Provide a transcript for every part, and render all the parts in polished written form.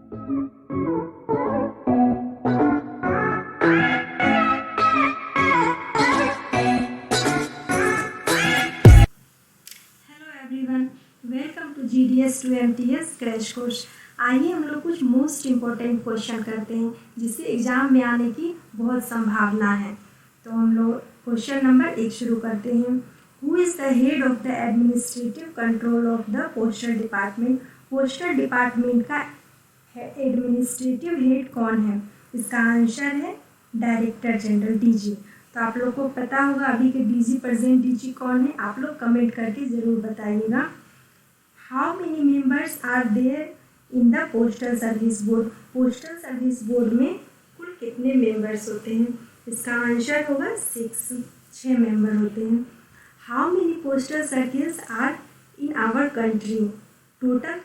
Everyone, welcome to GDS to MTS crash course. आइए हम लोग कुछ मोस्ट इम्पोर्टेंट क्वेश्चन करते हैं जिससे एग्ज़ाम में आने की बहुत संभावना है। तो हम लोग क्वेश्चन नंबर 1 शुरू करते हैं। Who is the head of the administrative control of the postal department? Postal department का एडमिनिस्ट्रेटिव हेड कौन है? इसका आंसर है डायरेक्टर जनरल, DG। तो आप लोग को पता होगा अभी के DG, प्रेजेंट DG कौन है? आप लोग कमेंट करके ज़रूर बताइएगा। How many members are there in the postal service board? Postal service board में कुल कितने मेंबर्स होते हैं? इसका आंसर होगा 6 मेंबर होते हैं। How many postal circles are in our country? Total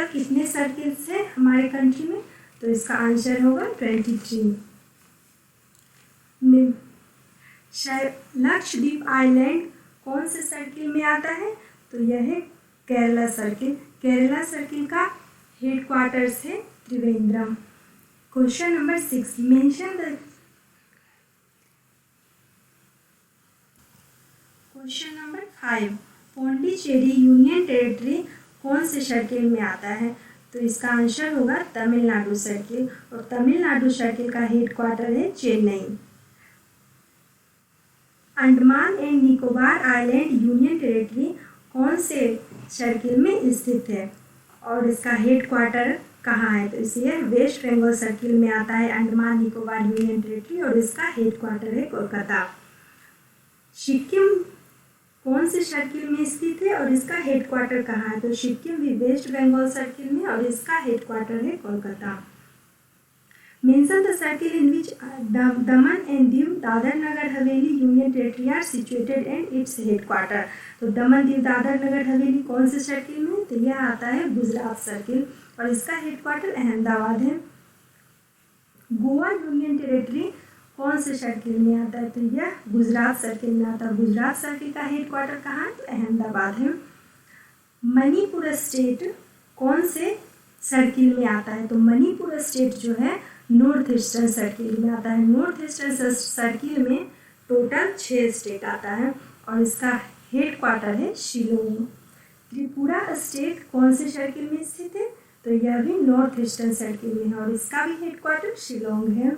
कितने सर्किल्स हैं हमारे कंट्री में? तो इसका आंसर होगा 23। लक्षद्वीप आइलैंड कौन से सर्किल में आता है? तो यह है केरला सर्किल। केरला सर्किल का हेड क्वार्टर्स है Trivandrum. Question number 6, mention the question number 5, Pondicherry union territory कौन से सर्किल में आता है? तो इसका आंसर होगा तमिलनाडु सर्किल, और तमिलनाडु सर्किल का हेड क्वार्टर है Chennai. Andaman and Nicobar island union territory कौन से सर्किल में स्थित है और इसका हेड क्वार्टर कहाँ है? तो इसे वेस्ट बंगाल सर्किल में आता है अंडमान निकोबार यूनियन टेरिटरी, और इसका हेड क्वार्टर है कोलकाता। सिक्किम कौन से सर्किल में स्थित है और इसका हेड क्वार्टर कहाँ है? तो सिक्किम भी वेस्ट बंगाल सर्किल में, और इसका हेड क्वार्टर है Kolkata. Mention the circle in which Daman and Diu Dadra Nagar Haveli union territory are situated and its head quarter. तो दमन दीव दादर नगर हवेली कौन से सर्किल में? तो यह आता है गुजरात सर्किल, और इसका हेड क्वार्टर अहमदाबाद है। गोवा यूनियन टेरिटरी कौन से सर्किल में आता है? तो यह गुजरात सर्किल में आता है। गुजरात सर्किल का हेड क्वार्टर कहाँ है? तो अहमदाबाद है। मणिपुर स्टेट कौन से सर्किल में आता है? तो मणिपुर स्टेट जो है नॉर्थ ईस्टर्न सर्किल में आता है। नॉर्थ ईस्टर्न सर्किल में टोटल 6 स्टेट आता है, और इसका हेड क्वार्टर है शिलोंग। त्रिपुरा स्टेट कौन से सर्किल में स्थित है? तो यह भी नॉर्थ ईस्टर्न सर्किल में है, और इसका भी हेड क्वार्टर शिलोंग है।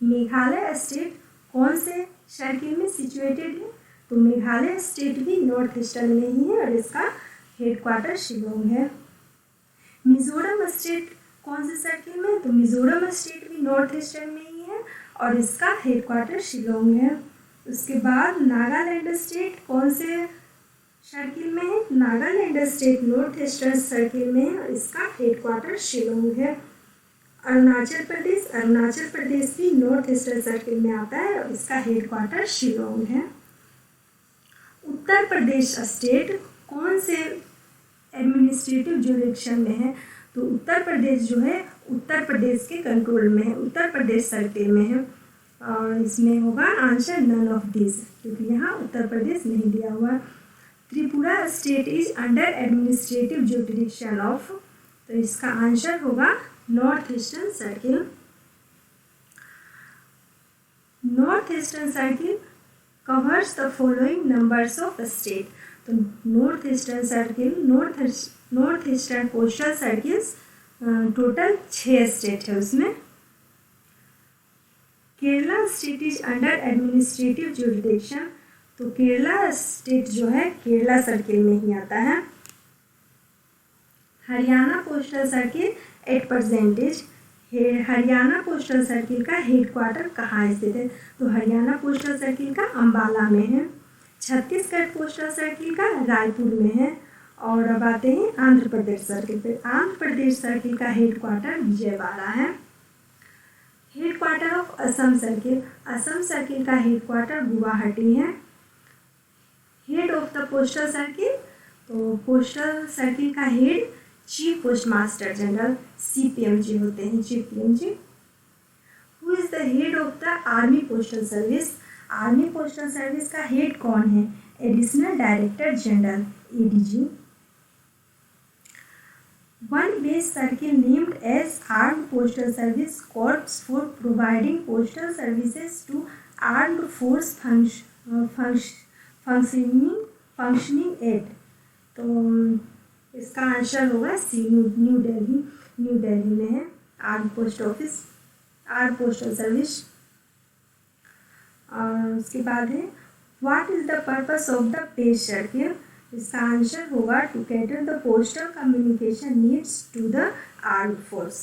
मेघालय स्टेट कौन से सर्किल में सिचुएटेड है? तो मेघालय स्टेट भी नॉर्थ ईस्टर्न में ही है, और इसका हेड क्वार्टर शिलोंग है। मिजोरम स्टेट कौन से सर्किल में? तो मिजोरम स्टेट भी नॉर्थ ईस्टर्न में ही है, और इसका हेड क्वार्टर शिलोंग है। उसके बाद नागालैंड स्टेट कौन से सर्किल में है? Nagaland state north eastern circle में है, और इसका हेड क्वार्टर शिलोंग है। अरुणाचल प्रदेश भी नॉर्थ ईस्टर्न सर्किल में आता है, और इसका हेड क्वार्टर शिलोंग है। उत्तर प्रदेश स्टेट कौन से एडमिनिस्ट्रेटिव जुरिडिक्शन में है? तो उत्तर प्रदेश जो है उत्तर प्रदेश के कंट्रोल में है, उत्तर प्रदेश सर्किल में है, और इसमें होगा आंसर नन ऑफ दिस, क्योंकि यहाँ उत्तर प्रदेश नहीं दिया हुआ। Tripura state is under administrative jurisdiction of, तो इसका आंसर होगा north eastern circle. North eastern circle covers the following numbers of state. तो north eastern circle, north eastern postal circles total 6 state है उसमें। Kerala state is under administrative jurisdiction, तो Kerala state जो है Kerala circle में ही आता है। Haryana postal circle eight percentage, Haryana postal circle का हेड क्वार्टर कहाँ स्थित है? तो हरियाणा पोस्टल सर्किल का अंबाला में है। छत्तीसगढ़ पोस्टल सर्किल का रायपुर में है। और अब आते हैं आंध्र प्रदेश सर्किल पे। आंध्र प्रदेश सर्किल का हेड क्वार्टर विजयवाड़ा है। Head quarter of Assam circle, Assam circle का हेड क्वार्टर गुवाहाटी है। Head of the postal circle, तो पोस्टल सर्किल का head chief post master general CPMG होते हैं, chief PMG। Who is the head of the army postal service, army postal service का head कौन है? Additional director general ADG। One base circle named as Armed Postal Service Corps for providing postal services to armed force functioning at. तो इसका answer होगा C, New Delhi. New Delhi में है arm post office, arm postal service. और उसके बाद है what is the purpose of the page circle. इसका आंसर होगा to cater the postal communication needs to the arm force.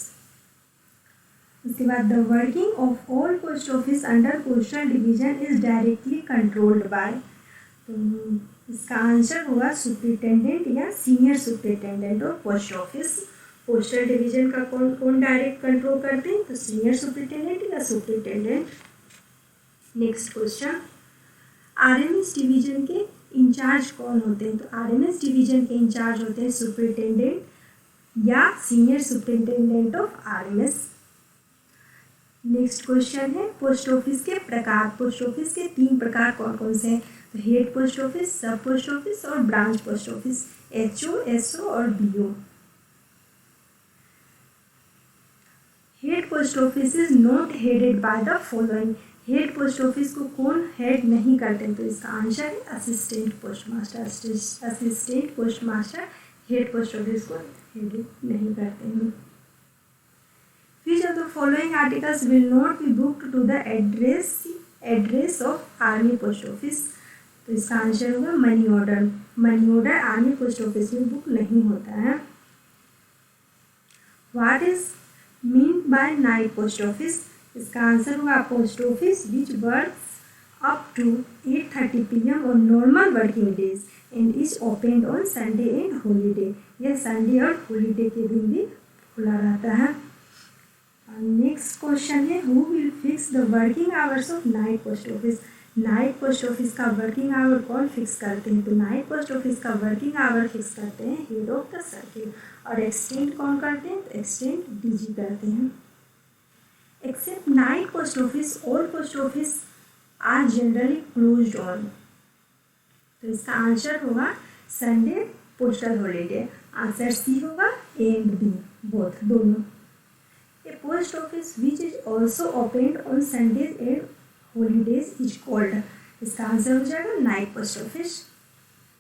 उसके बाद the working of all post office under postal division is directly controlled by. तो इसका answer होगा superintendent या senior superintendent of post office. Postal division का कौन कौन direct control करते हैं, तो सीनियर सुपरिटेंडेंट या superintendent. Next question, RMS division के इंचार्ज कौन होते हैं, तो आरएमएस डिवीजन के इंचार्ज होते हैं सुपरिटेंडेंट या senior superintendent of RMS. Next question है पोस्ट ऑफिस के प्रकार। पोस्ट ऑफिस के 3 प्रकार कौन कौन से हैं, तो head post office, sub post office और branch post office, HO, SO और BO. Head post office is not headed by the following. Head post office को कौन हेड नहीं करते, तो इसका आंसर है assistant post master. Assistant post master head post office को हेड नहीं करते हैं। Which of the following articles will not be booked to the address of army post office, तो इसका आंसर होगा money order. Money order army post office में book नहीं होता है। What is meant by night post office, इसका answer होगा post office which works up to 8:30 PM on normal working days and is opened on Sunday and holiday। यह Sunday और holiday के दिन भी खुला रहता है। नेक्स्ट क्वेश्चन है who will fix the working hours of night post office. Night post office का वर्किंग आवर कौन फिक्स करते हैं, तो नाइट पोस्ट ऑफिस का वर्किंग आवर फिक्स करते हैं हेड ऑफ द सर्किल। और एक्सटेंड कौन करते हैं, तो एक्सटेंड डीजी करते हैं। Except night post office all post office are generally closed on, तो इसका आंसर होगा Sunday postal holiday. Answer C होगा ए एंड बी बोथ, दोनों। A post office which is also opened on Sundays and holidays is called, इसका answer हो जाएगा night post office.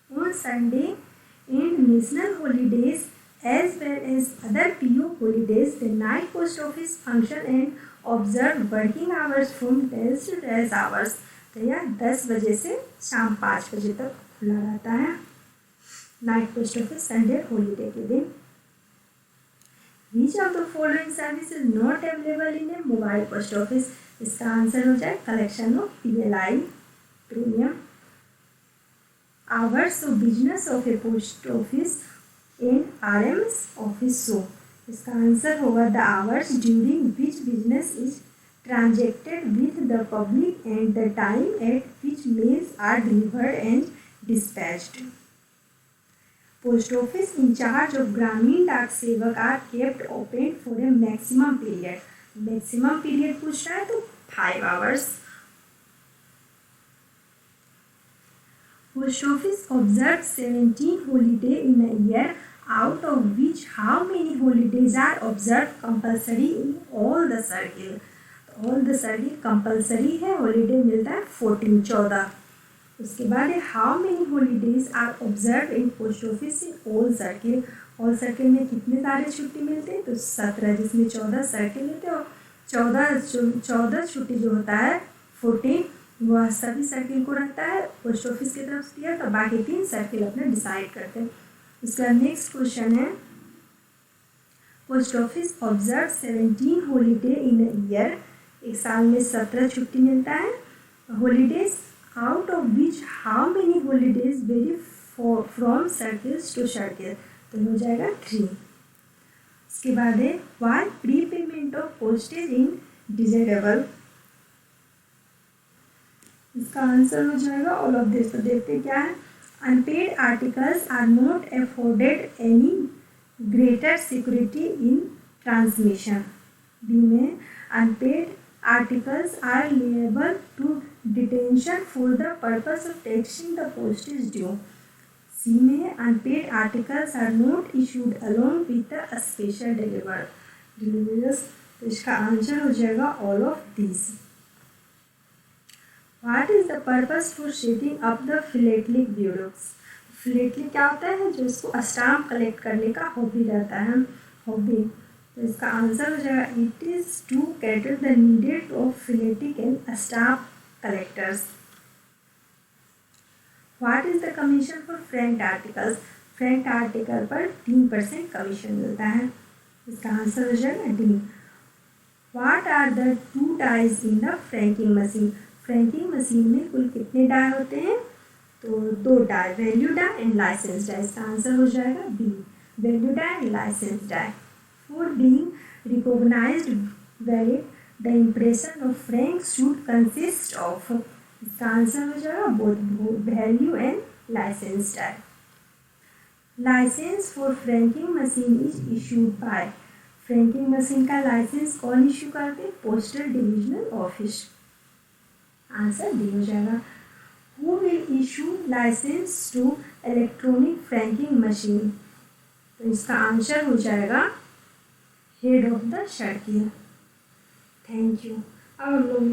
On Sunday and national holidays as well as other PO holidays, the night post office function and observe working hours from 10 to 10 hours। तो यह 10 बजे से शाम 5 बजे तक खुला रहता है night post office Sunday holiday के दिन। Which of the following service is not available in a mobile post office, इसका आंसर हो जाए collection of PLI premium. Hours of business of a post office and RMS office show, इसका answer होगा the hours during which business is transacted with the public and the time at which mails are delivered and dispatched. Post office in charge of Gramin Dak Sevak are kept open for a maximum period. Maximum period पूछ रहा है तो 5 hours. Post office observe 17 holiday in a year, out of which how many holidays are observe compulsory in all the circle. All the circle compulsory है, holiday मिलता है 14 उसके बाद है how many holidays are observe in post office in all circle. All circle में कितने सारे छुट्टी मिलते हैं, तो 17, जिसमें 14 सर्किल होते हैं और 14 छुट्टी जो होता है 14 वह सभी सर्किल को रहता है पोस्ट ऑफिस की तरफ से दिया, तो बाकी 3 सर्किल अपने डिसाइड करते हैं। इसका नेक्स्ट क्वेश्चन है post office observe 17 holiday in year, एक साल में 17 छुट्टी मिलता है। Holidays out of which how many holidays vary from circles to circle, तो हो जाएगा 3। इसके बाद है why prepayment of postage in desirable, इसका आंसर हो जाएगा ऑल ऑफ दिस। तो देखते क्या है, unpaid articles are not afforded any greater security in transmission. B में unpaid articles are liable to detention for the purpose of taxing the postage due। C में है unpaid articles are not issued along with the special deliveries. तो इसका answer हो जाएगा all of these. What is the purpose for setting up the philatelic bureaus? Philatelic क्या होता है? जो इसको स्टाम्प कलेक्ट करने का हॉबी रहता है, हॉबी। तो इसका आंसर हो जाएगा it is to cater the needed of philatelic and stamp collectors. What is the commission for franked articles? Franked article पर 3% कमीशन मिलता है। इसका आंसर हो जाएगा D. What are the 2 dies in the franking machine? Franking machine में कुल कितने die होते हैं? तो 2 die, value die and licence die. इसका आंसर हो जाएगा B, value die and licence die. For being recognised valid the impression of frank should consist of. इसका आंसर हो जाएगा both value and licence die. Licence for franking machine is issued by. Franking machine का licence कौन issue करते हैं? Postal divisional office. Answer D हो जाएगा। Who will issue licence to electronic franking machine? तो इसका आंसर हो जाएगा head of the circle. Thank you. अब हम लोग